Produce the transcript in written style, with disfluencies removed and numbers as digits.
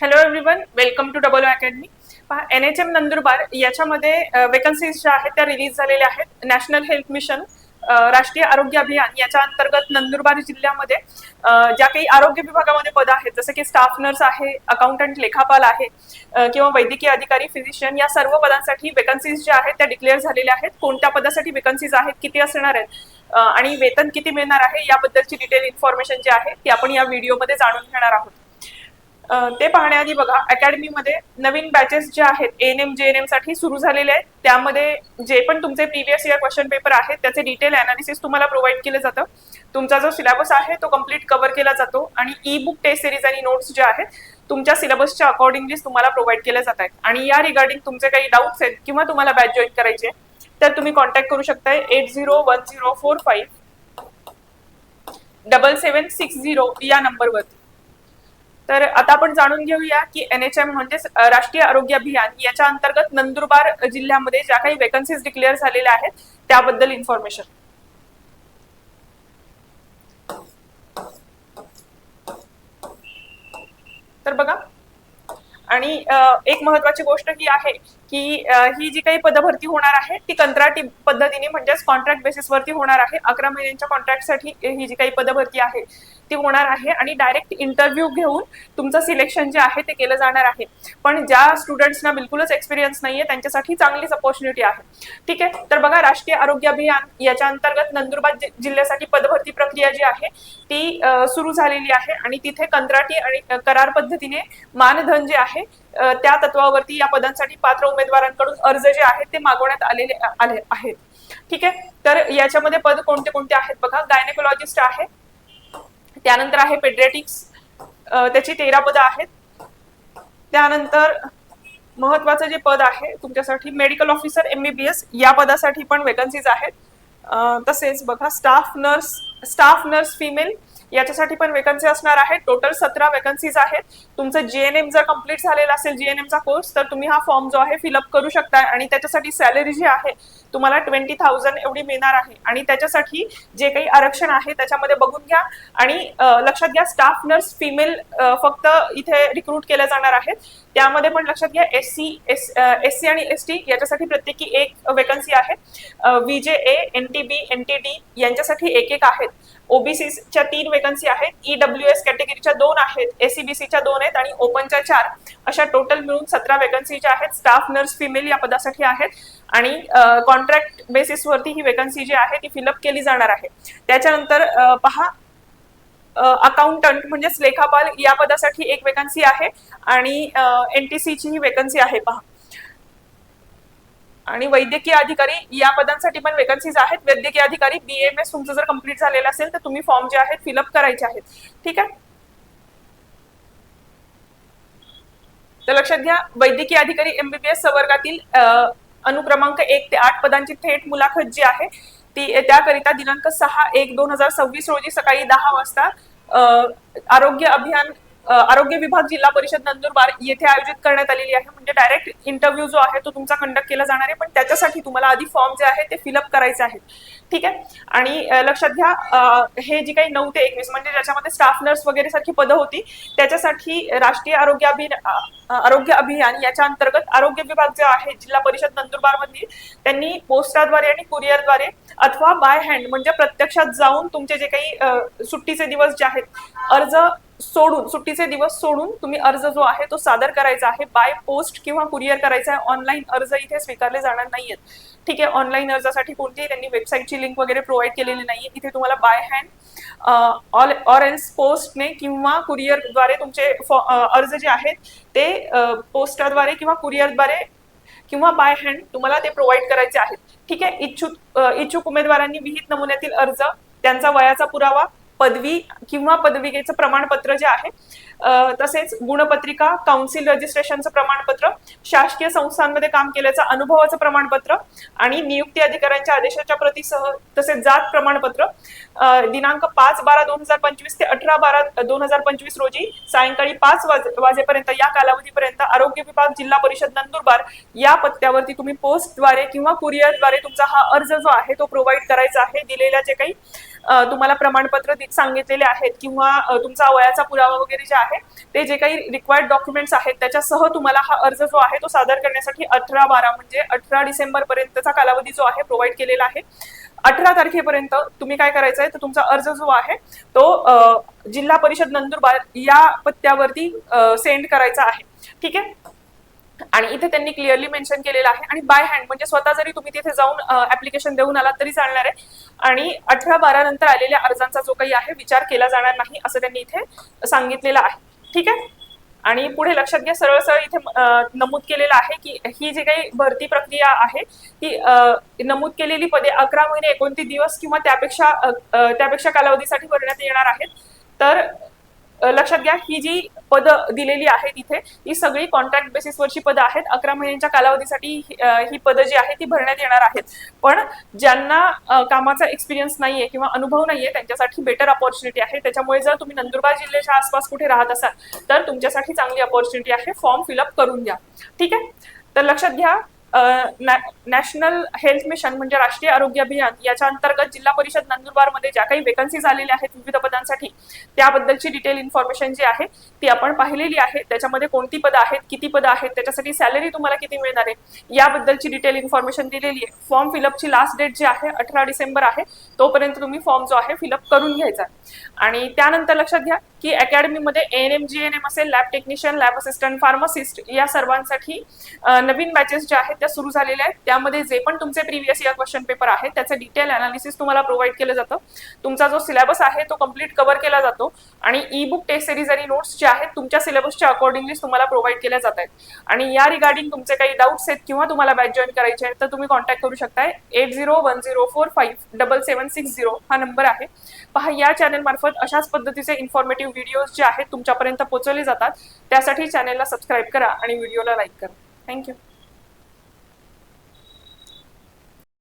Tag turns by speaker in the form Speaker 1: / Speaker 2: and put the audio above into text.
Speaker 1: Hello everyone, welcome to double academy. पहा, NHM Nandurbar याच्यामध्ये vacancies ज्या आहेत त्या रिलीज झालेल्या आहेत. नॅशनल हेल्थ मिशन राष्ट्रीय आरोग्य अभियान याच्या अंतर्गत नंदुरबार जिल्ह्यामध्ये ज्या काही आरोग्य विभागामध्ये पद आहेत, जसं की स्टाफ नर्स आहे, अकाउंटंट लेखापाल आहे किंवा वैद्यकीय अधिकारी फिजिशियन, या सर्व पदांसाठी वेकन्सीज ज्या आहेत त्या डिक्लेअर झालेल्या आहेत. कोणत्या पदासाठी वेकन्सीज आहेत, किती असणार आहेत आणि वेतन किती मिळणार आहे याबद्दलची डिटेल इन्फॉर्मेशन जी आहे ती आपण या व्हिडिओमध्ये जाणून घेणार आहोत. ते पाहण्याआधी बघा, अकॅडमीमध्ये नवीन बॅचेस जे आहेत ANM JNM साठी सुरू झालेले आहेत. त्यामध्ये जे पण तुमचे प्रिव्हियस इयर क्वेश्चन पेपर आहेत त्याचे डिटेल अनालिसिस तुम्हाला प्रोव्हाइड केले जातं. तुमचा जो सिलेबस आहे तो कम्प्लीट कव्हर केला जातो आणि ई बुक टेस्ट सिरीज आणि नोट्स जे आहेत तुमच्या सिलेबसच्या अकॉर्डिंगली तुम्हाला प्रोव्हाइड केले जात आहेत. आणि या रिगार्डिंग तुमचे काही डाऊट्स आहेत किंवा तुम्हाला बॅच जॉईन करायचे तर तुम्ही कॉन्टॅक्ट करू शकताय 8010457760 या नंबरवरती. तर आता आपण जाणून घेऊया की NHM म्हणजे राष्ट्रीय आरोग्य अभियान याच्या अंतर्गत नंदुरबार जिल्ह्यामध्ये ज्या काही वेकन्सीज डिक्लेअर झालेल्या आहेत त्याबद्दल इन्फॉर्मेशन. तर बघा, आणि एक महत्वाची गोष्ट ही आहे की ही जी काही पदभरती होणार आहे ती कंत्राटी पद्धतीने म्हणजेच कॉन्ट्रॅक्ट बेसिसवरती होणार आहे. 11 महिन्यांच्या कॉन्ट्रॅक्टसाठी ही जी काही पदभरती आहे ती होणार आहे आणि डायरेक्ट इंटरव्ह्यू घेऊन तुमचं सिलेक्शन जे आहे ते केलं जाणार आहे. पण ज्या स्टुडंट्सना बिलकुलच एक्सपिरियन्स नाहीये त्यांच्यासाठी चांगलीच अपॉर्च्युनिटी आहे. ठीक आहे, तर बघा, राष्ट्रीय आरोग्य अभियान याच्या अंतर्गत नंदुरबार जिल्ह्यासाठी पदभरती प्रक्रिया जी आहे ती सुरू झालेली आहे आणि तिथे कंत्राटी आणि करार पद्धतीने मानधन जे आहे त्या तत्वावरती या पदांसाठी पात्र उमेदवारांकडून अर्ज जे आहेत ते मागवण्यात आले आहेत. ठीक आहे, तर याच्यामध्ये पद कोणते कोणते आहेत बघा. गायनेकोलॉजिस्ट आहे, त्यानंतर आहे पेडियाट्रिक्स, त्याची 13 पदं आहेत. त्यानंतर महत्वाचं जे पद आहे तुमच्यासाठी मेडिकल ऑफिसर MBBS या पदासाठी पण वेकन्सीज आहेत. तसेच बघा, स्टाफ नर्स फिमेल याच्यासाठी पण वेकन्सी असणार आहे. टोटल 17 वेकन्सीज आहेत. तुमचं JNM जर कम्प्लीट झालेला असेल JNM चा कोर्स तर तुम्ही हा फॉर्म जो आहे फिलअप करू शकता आणि त्याच्यासाठी सॅलरी जी आहे तुम्हाला 20,000 एवढी मिळणार आहे. आणि त्याच्यासाठी जे काही आरक्षण आहे त्याच्यामध्ये बघून घ्या आणि लक्षात घ्या, स्टाफ नर्स फिमेल फक्त इथे रिक्रूट केल्या जाणार आहेत. त्यामध्ये पण लक्षात घ्या, SC आणि ST याच्यासाठी प्रत्येकी एक वेकन्सी आहे. VJA, NTB, NTD यांच्यासाठी एक आहेत. OBCच्या 3 वेकन्सी आहेत. EWS कॅटेगरीच्या 2 आहेत, SCBCच्या 2 आहेत आणि ओपनच्या 4. अशा टोटल मिळून 17 वेकन्सी ज्या आहेत स्टाफ नर्स फिमेल या पदासाठी आहेत. आणि कॉन्ट्रॅक्ट बेसिसवरती ही वेकन्सी जी आहे ती फिलअप केली जाणार आहे. त्याच्यानंतर पहा, अकाउंटंट म्हणजेच लेखापाल या पदासाठी एक वेकन्सी आहे आणि NTC ची ही वेकन्सी आहे पहा. आणि वैद्यकीय अधिकारी या पदांसाठी पण वेकन्सीज आहेत. वैद्यकीय अधिकारी BAMS तुमचं जर कम्प्लीट झालेलं असेल तर तुम्ही फॉर्म जे आहेत फिलअप करायचे आहेत. ठीक आहे, तर लक्षात घ्या, वैद्यकीय अधिकारी MBBS संवर्गातील अनुक्रमांक 1 ते 8 पदांची थेट मुलाखत जी आहे ती त्याकरिता दिनांक 6/1/2026 रोजी सकाळी 10 वाजता आरोग्य विभाग जिल्हा परिषद नंदुरबार येथे आयोजित करण्यात आलेली आहे. म्हणजे डायरेक्ट इंटरव्ह्यू जो आहे तो तुमचा कंडक्ट केला जाणार आहे, पण त्याच्यासाठी तुम्हाला आधी फॉर्म जे आहे ते फिलअप करायचे आहेत. ठीक आहे, आणि लक्षात घ्या, हे जी काही 9 ते 21 म्हणजे ज्याच्यामध्ये स्टाफ नर्स वगैरे सारखी पदं होती त्याच्यासाठी राष्ट्रीय आरोग्य अभियान याच्या अंतर्गत आरोग्य विभाग जे आहे जिल्हा परिषद नंदुरबार मध्ये त्यांनी पोस्टाद्वारे आणि कुरिअरद्वारे अथवा बाय हँड म्हणजे प्रत्यक्षात जाऊन तुमचे जे काही सुट्टीचे दिवस जे आहेत सुट्टीचे दिवस सोडून तुम्ही अर्ज जो आहे तो सादर करायचा आहे. बाय पोस्ट किंवा कुरिअर करायचा आहे. ऑनलाईन अर्ज इथे स्वीकारले जाणार नाहीयेत. ठीक आहे, ऑनलाईन अर्जासाठी कोणतीही त्यांनी वेबसाईटची लिंक वगैरे प्रोव्हाइड केलेली नाहीये. इथे तुम्हाला बाय हँड ऑर एल्स पोस्टने किंवा कुरिअरद्वारे तुमचे अर्ज जे आहेत ते पोस्टाद्वारे किंवा कुरिअरद्वारे किंवा बाय हँड तुम्हाला ते प्रोव्हाइड करायचे आहेत. ठीक आहे, इच्छुक उमेदवारांनी विहित नमुन्यातील अर्ज, त्यांचा वयाचा पुरावा, पदवी किंवा पदविकेचं प्रमाणपत्र जे आहे, तसेच गुणपत्रिका, काउन्सिल रजिस्ट्रेशनचं प्रमाणपत्र, शासकीय संस्थांमध्ये काम केल्याचं अनुभवाचं प्रमाणपत्र आणि नियुक्ती अधिकाऱ्यांच्या आदेशाच्या प्रतीसह तसेच जात प्रमाणपत्र दिनांक 5/12/2025 ते 18/12/2025 रोजी सायंकाळी 5 वाजेपर्यंत या कालावधीपर्यंत आरोग्य विभाग जिल्हा परिषद नंदुरबार या पत्त्यावरती तुम्ही पोस्टद्वारे किंवा कुरिअरद्वारे तुमचा हा अर्ज जो आहे तो प्रोव्हाइड करायचा आहे. दिलेल्या जे काही तुम्हाला प्रमाणपत्र सांगितलेले आहेत किंवा तुमचा वयाचा पुरावा वगैरे जे आहे ते जे काही रिक्वायर्ड डॉक्युमेंट्स आहेत त्याच्यासह तुम्हाला हा अर्ज जो आहे तो सादर करण्यासाठी 18/12 म्हणजे 18 डिसेंबर पर्यंतचा कालावधी जो आहे प्रोव्हाइड केलेला आहे. 18 तारखेपर्यंत तुम्ही काय करायचं आहे तर तुमचा अर्ज जो आहे तो जिल्हा परिषद नंदुरबार या पत्त्यावरती सेंड करायचा आहे. ठीक आहे. आणि इथे त्यांनी क्लिअरली मेन्शन केलेलं आहे आणि बाय हँड म्हणजे स्वतः जरी तुम्ही तिथे जाऊन ऍप्लिकेशन देऊन आलात तरी चालणार आहे. आणि 18/12 नंतर आलेल्या अर्जांचा जो काही आहे विचार केला जाणार नाही असं त्यांनी इथे सांगितलेलं आहे. ठीक आहे. आणि पुढे लक्षात घ्या, सरळ सरळ इथे नमूद केलेलं आहे की ही जी काही भरती प्रक्रिया आहे ती नमूद केलेली पदे 11 महिने 29 दिवस किंवा त्यापेक्षा कालावधीसाठी भरण्यात येणार आहेत. तर लक्षात घ्या, ही जी पदं दिलेली आहेत इथे ही सगळी कॉन्ट्रॅक्ट बेसिसवरची पदं आहेत. 11 महिन्यांच्या कालावधीसाठी ही पदं जी आहे ती भरण्यात येणार आहेत. पण ज्यांना कामाचा एक्सपिरियन्स नाहीये किंवा अनुभव नाहीये त्यांच्यासाठी बेटर अपॉर्च्युनिटी आहे. त्याच्यामुळे जर तुम्ही नंदुरबार जिल्ह्याच्या आसपास कुठे राहत असाल तर तुमच्यासाठी चांगली अपॉर्च्युनिटी आहे. फॉर्म फिलअप करून घ्या. ठीक आहे. तर लक्षात घ्या, नॅशनल हेल्थ मिशन म्हणजे राष्ट्रीय आरोग्य अभियान याच्या अंतर्गत जिल्हा परिषद नंदुरबारमध्ये ज्या काही वेकन्सीज आलेल्या आहेत विविध पदांसाठी त्याबद्दलची डिटेल इन्फॉर्मेशन जी आहे ती आपण पाहिलेली आहे. त्याच्यामध्ये कोणती पदं आहेत, किती पदं आहेत, त्याच्यासाठी सॅलरी तुम्हाला किती मिळणार आहे याबद्दलची डिटेल इन्फॉर्मेशन दिलेली आहे. फॉर्म फिलअपची लास्ट डेट जी आहे 18 डिसेंबर आहे. तोपर्यंत तुम्ही फॉर्म जो आहे फिलअप करून घ्यायचा. आणि त्यानंतर लक्षात घ्या की अकॅडमीमध्ये ANM GNM असेल, lab technician, lab assistant, pharmacist या सर्वांसाठी नवीन बॅचेस ज्या आहेत त्या सुरू झालेल्या आहेत. त्यामध्ये जे पण तुमचे प्रिव्हियस इयर क्वेश्चन पेपर आहेत त्याचं डिटेल अनालिसिस तुम्हाला प्रोव्हाइड केलं जातं. तुमचा जो सिलेबस आहे तो कम्प्लीट कव्हर केला जातो आणि ई बुक, टेस्ट सिरीज आणि नोट्स जे आहेत तुमच्या सिलेबसच्या अकॉर्डिंगली तुम्हाला प्रोव्हाइड केल्या जात आहेत. आणि या रिगार्डिंग तुमचे काही डाऊट्स आहेत किंवा तुम्हाला बॅच जॉईन करायचे आहेत तर तुम्ही कॉन्टॅक्ट करू शकताय. 8010457760 हा नंबर आहे. पहा, या चॅनल मार्फत अशाच पद्धतीचे इन्फॉर्मेटिव्ह व्हिडिओज जे आहेत तुमच्यापर्यंत पोहोचवले जातात. त्यासाठी चॅनलला सबस्क्राईब करा आणि व्हिडिओला लाईक करा. थँक्यू.